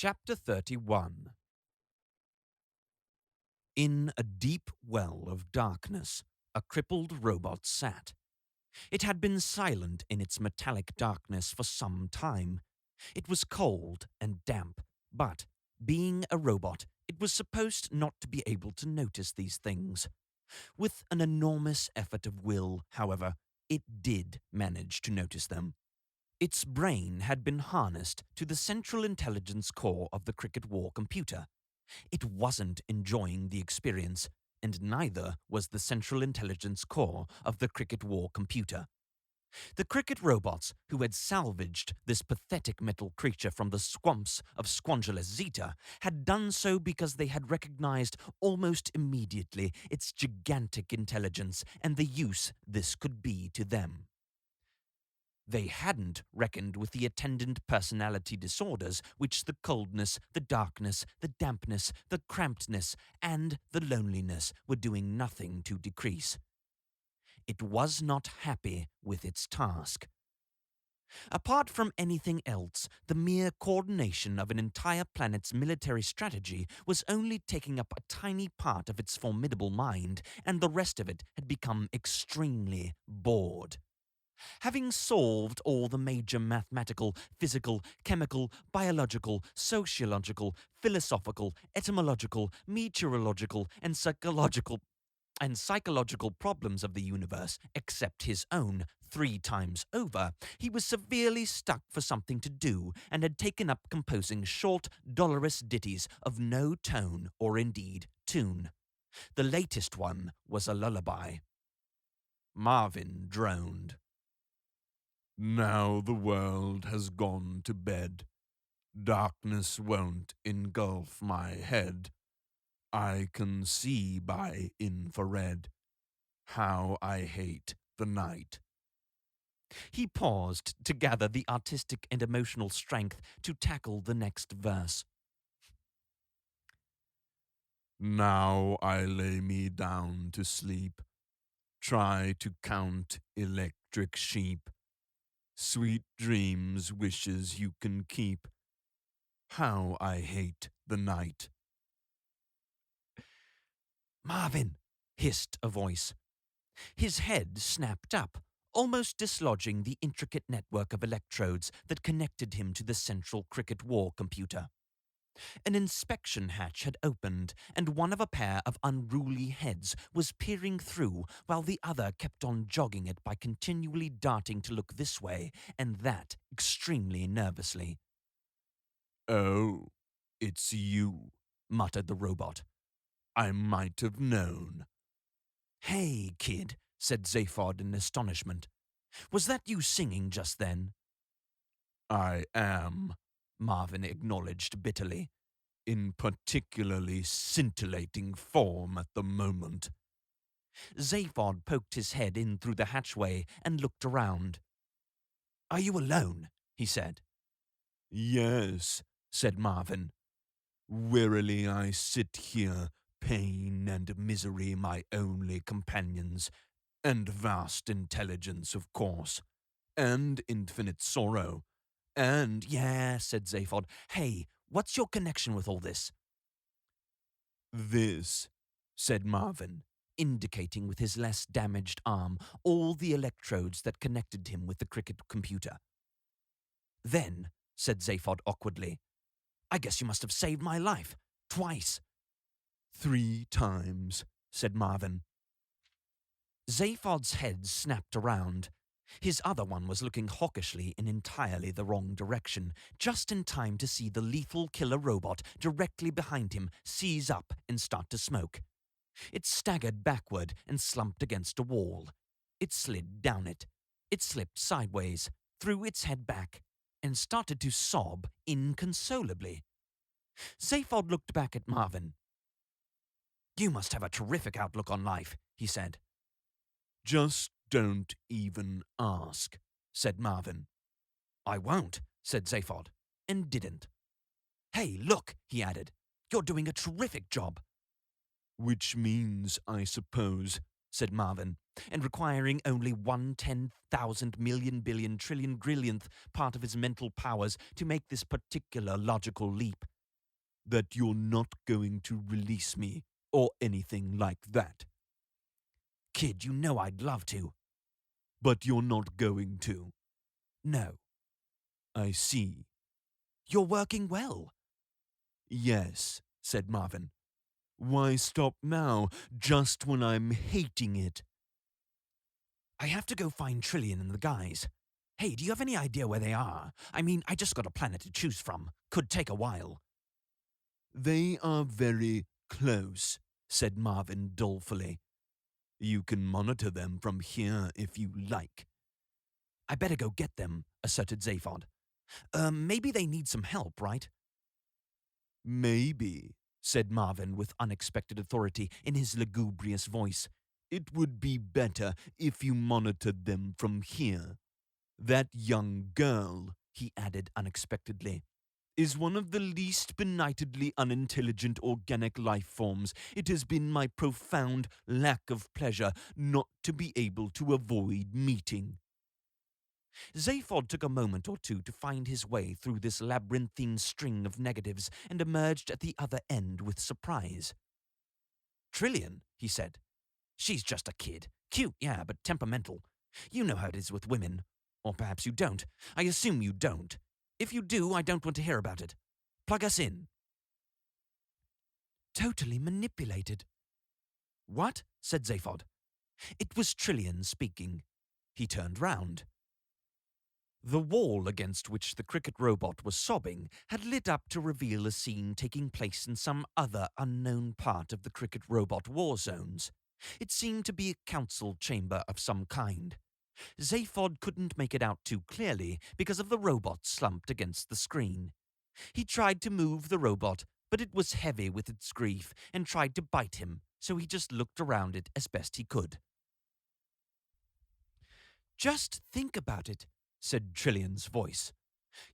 Chapter 31. In a deep well of darkness, a crippled robot sat. It had been silent in its metallic darkness for some time. It was cold and damp, but, being a robot, it was supposed not to be able to notice these things. With an enormous effort of will, however, it did manage to notice them. Its brain had been harnessed to the central intelligence core of the Cricket War computer. It wasn't enjoying the experience, and neither was the central intelligence core of the Cricket War computer. The cricket robots who had salvaged this pathetic metal creature from the swamps of Squangelus Zeta had done so because they had recognized almost immediately its gigantic intelligence and the use this could be to them. They hadn't reckoned with the attendant personality disorders which the coldness, the darkness, the dampness, the crampedness, and the loneliness were doing nothing to decrease. It was not happy with its task. Apart from anything else, the mere coordination of an entire planet's military strategy was only taking up a tiny part of its formidable mind, and the rest of it had become extremely bored. Having solved all the major mathematical, physical, chemical, biological, sociological, philosophical, etymological, meteorological, and psychological problems of the universe, except his own, 3 times over, he was severely stuck for something to do and had taken up composing short, dolorous ditties of no tone or indeed tune. The latest one was a lullaby. Marvin droned. Now the world has gone to bed. Darkness won't engulf my head. I can see by infrared. How I hate the night. He paused to gather the artistic and emotional strength to tackle the next verse. Now I lay me down to sleep. Try to count electric sheep. Sweet dreams, wishes you can keep. How I hate the night. "Marvin!" hissed a voice. His head snapped up, almost dislodging the intricate network of electrodes that connected him to the central Cricket War computer. An inspection hatch had opened, and one of a pair of unruly heads was peering through while the other kept on jogging it by continually darting to look this way and that extremely nervously. Oh, it's you, muttered the robot. I might have known. "Hey, kid," said Zaphod in astonishment. "Was that you singing just then?" I am, Marvin acknowledged bitterly. in particularly scintillating form at the moment. Zaphod poked his head in through the hatchway and looked around. "Are you alone?" he said. Yes, said Marvin. Wearily I sit here, pain and misery my only companions, and vast intelligence, of course, and infinite sorrow, and "Yeah," said Zaphod. "Hey, what's your connection with all this?" this, said Marvin, indicating with his less damaged arm all the electrodes that connected him with the cricket computer. "Then," said Zaphod awkwardly, "I guess you must have saved my life. Twice." 3 times, said Marvin. Zaphod's head snapped around. His other one was looking hawkishly in entirely the wrong direction, just in time to see the lethal killer robot directly behind him seize up and start to smoke. It staggered backward and slumped against a wall. It slid down it. It slipped sideways, threw its head back, and started to sob inconsolably. Zaphod looked back at Marvin. "You must have a terrific outlook on life," he said. Just don't even ask, said Marvin. "I won't," said Zaphod, and didn't. "Hey, look," he added. "You're doing a terrific job." Which means, I suppose, said Marvin, and requiring only 1/10,000 million billion trillion grillionth part of his mental powers to make this particular logical leap, that you're not going to release me or anything like that. Kid, you know I'd love to. But you're not going to. No. I see. You're working well. Yes, said Marvin. Why stop now, just when I'm hating it? I have to go find Trillian and the guys. Hey, do you have any idea where they are? I mean, I just got a planet to choose from. Could take a while. They are very close, said Marvin dolefully. You can monitor them from here if you like. I better go get them, asserted Zaphod. Maybe they need some help, right? Maybe, said Marvin with unexpected authority in his lugubrious voice. It would be better if you monitored them from here. That young girl, he added unexpectedly, is one of the least benightedly unintelligent organic life forms. It has been my profound lack of pleasure not to be able to avoid meeting. Zaphod took a moment or two to find his way through this labyrinthine string of negatives and emerged at the other end with surprise. Trillian, he said. She's just a kid. Cute, yeah, but temperamental. You know how it is with women. Or perhaps you don't. I assume you don't. If you do, I don't want to hear about it. Plug us in. Totally manipulated. What? Said Zaphod. It was Trillian speaking. He turned round. The wall against which the cricket robot was sobbing had lit up to reveal a scene taking place in some other unknown part of the cricket robot war zones. It seemed to be a council chamber of some kind. Zaphod couldn't make it out too clearly because of the robot slumped against the screen. He tried to move the robot, but it was heavy with its grief and tried to bite him, so he just looked around it as best he could. Just think about it, said Trillian's voice.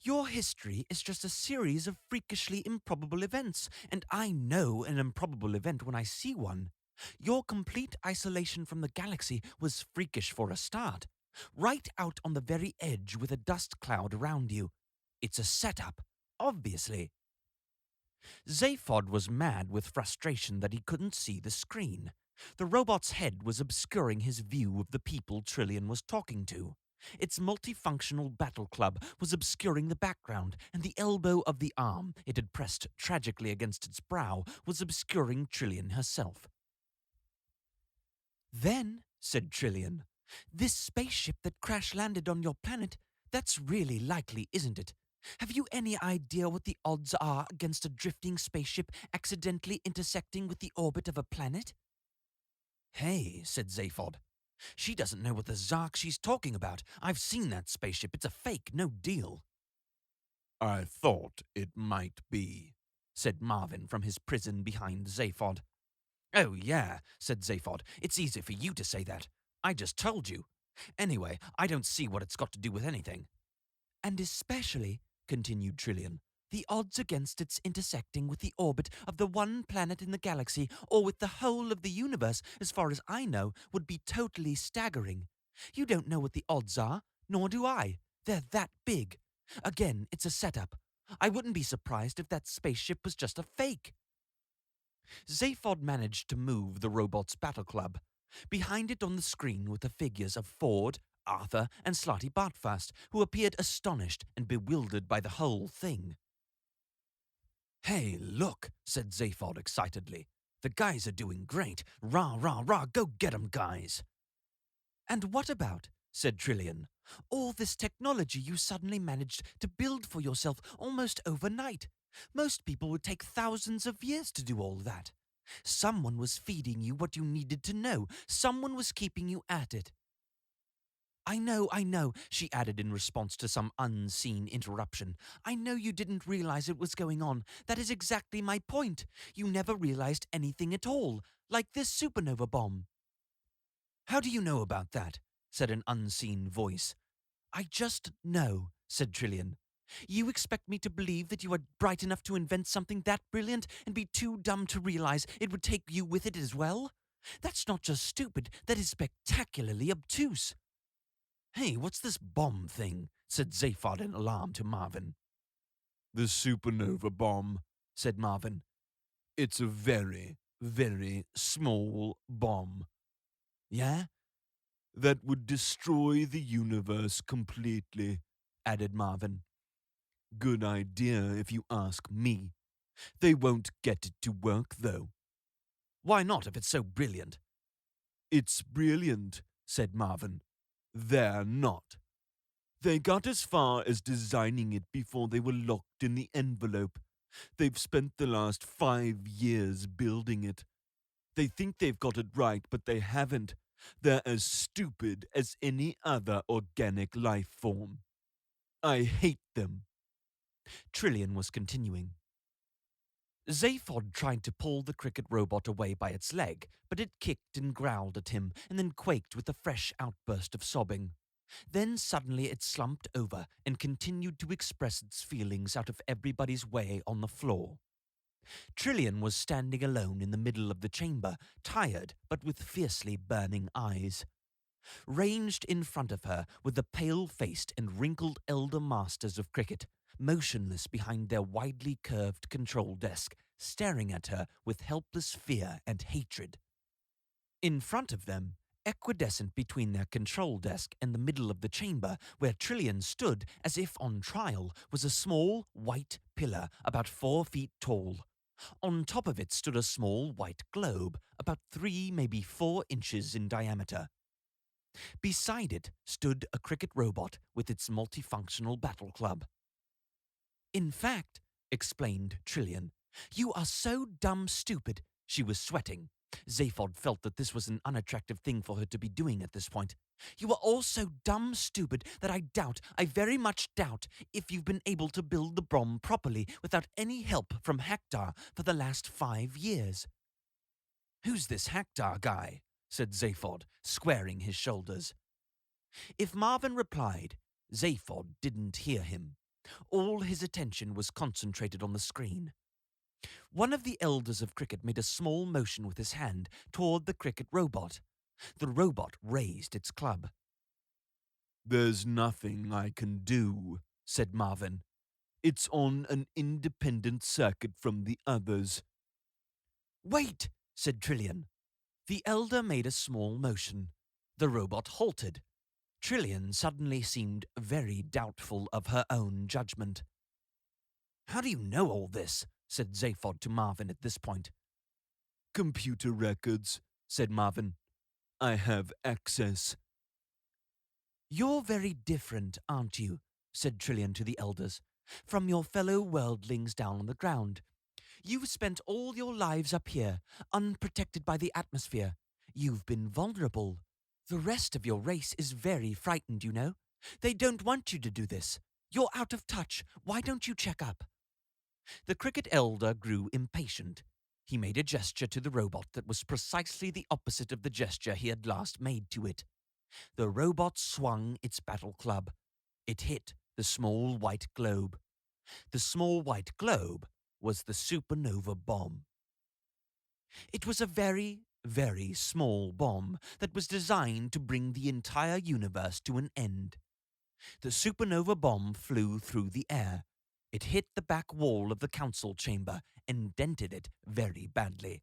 Your history is just a series of freakishly improbable events, and I know an improbable event when I see one. Your complete isolation from the galaxy was freakish for a start. Right out on the very edge with a dust cloud around you. It's a setup, obviously. Zaphod was mad with frustration that he couldn't see the screen. The robot's head was obscuring his view of the people Trillian was talking to. Its multifunctional battle club was obscuring the background, and the elbow of the arm it had pressed tragically against its brow was obscuring Trillian herself. Then, said Trillian, this spaceship that crash-landed on your planet, that's really likely, isn't it? Have you any idea what the odds are against a drifting spaceship accidentally intersecting with the orbit of a planet? Hey, said Zaphod. She doesn't know what the Zark she's talking about. I've seen that spaceship. It's a fake, no deal. I thought it might be, said Marvin from his prison behind Zaphod. Oh, yeah, said Zaphod. It's easy for you to say that. I just told you. Anyway, I don't see what it's got to do with anything. And especially, continued Trillian, the odds against its intersecting with the orbit of the one planet in the galaxy, or with the whole of the universe, as far as I know, would be totally staggering. You don't know what the odds are, nor do I. They're that big. Again, it's a setup. I wouldn't be surprised if that spaceship was just a fake. Zaphod managed to move the robot's battle club. Behind it on the screen were the figures of Ford, Arthur, and Slotty Bartfast, who appeared astonished and bewildered by the whole thing. Hey, look, said Zaphod excitedly. The guys are doing great. Rah, rah, rah, go get 'em, guys. And what about, said Trillian, all this technology you suddenly managed to build for yourself almost overnight? Most people would take thousands of years to do all that. Someone was feeding you what you needed to know. Someone was keeping you at it. I know, she added in response to some unseen interruption. I know you didn't realize it was going on. That is exactly my point. You never realized anything at all, like this supernova bomb. How do you know about that? Said an unseen voice. I just know, said Trillian. You expect me to believe that you are bright enough to invent something that brilliant and be too dumb to realize it would take you with it as well? That's not just stupid, that is spectacularly obtuse. Hey, what's this bomb thing? Said Zaphod in alarm to Marvin. The supernova bomb, said Marvin. It's a very, very small bomb. Yeah? That would destroy the universe completely, Added Marvin. Good idea if you ask me. They won't get it to work, though. Why not, if it's so brilliant? It's brilliant, said Marvin. They're not. They got as far as designing it before they were locked in the envelope. They've spent the last 5 years building it. They think they've got it right, but they haven't. They're as stupid as any other organic life form. I hate them. Trillian was continuing. Zaphod tried to pull the cricket robot away by its leg, but it kicked and growled at him and then quaked with a fresh outburst of sobbing. Then suddenly it slumped over and continued to express its feelings out of everybody's way on the floor. Trillian was standing alone in the middle of the chamber, tired but with fiercely burning eyes. Ranged in front of her were the pale-faced and wrinkled elder masters of cricket, motionless behind their widely curved control desk, staring at her with helpless fear and hatred. In front of them, equidistant between their control desk and the middle of the chamber, where Trillian stood as if on trial, was a small white pillar about 4 feet tall. On top of it stood a small white globe, about 3, maybe 4 inches in diameter. Beside it stood a cricket robot with its multifunctional battle club. In fact, explained Trillian, you are so dumb stupid. She was sweating. Zaphod felt that this was an unattractive thing for her to be doing at this point. You are all so dumb stupid that I very much doubt, if you've been able to build the bomb properly without any help from Hector for the last 5 years. Who's this Hector guy? Said Zaphod, squaring his shoulders. If Marvin replied, Zaphod didn't hear him. All his attention was concentrated on the screen. One of the elders of cricket made a small motion with his hand toward the cricket robot. The robot raised its club. There's nothing I can do, said Marvin. It's on an independent circuit from the others. Wait, said Trillian. The elder made a small motion. The robot halted. Trillian suddenly seemed very doubtful of her own judgment. How do you know all this? Said Zaphod to Marvin at this point. Computer records, said Marvin. I have access. You're very different, aren't you? Said Trillian to the elders, from your fellow worldlings down on the ground. You've spent all your lives up here, unprotected by the atmosphere. You've been vulnerable. The rest of your race is very frightened, you know. They don't want you to do this. You're out of touch. Why don't you check up? The cricket elder grew impatient. He made a gesture to the robot that was precisely the opposite of the gesture he had last made to it. The robot swung its battle club. It hit the small white globe. The small white globe was the supernova bomb. It was a very, very small bomb that was designed to bring the entire universe to an end. The supernova bomb flew through the air. It hit the back wall of the council chamber and dented it very badly.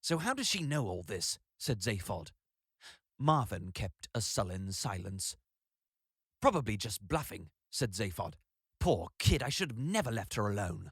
So how does she know all this? Said Zaphod. Marvin kept a sullen silence. Probably just bluffing, said Zaphod. Poor kid, I should have never left her alone.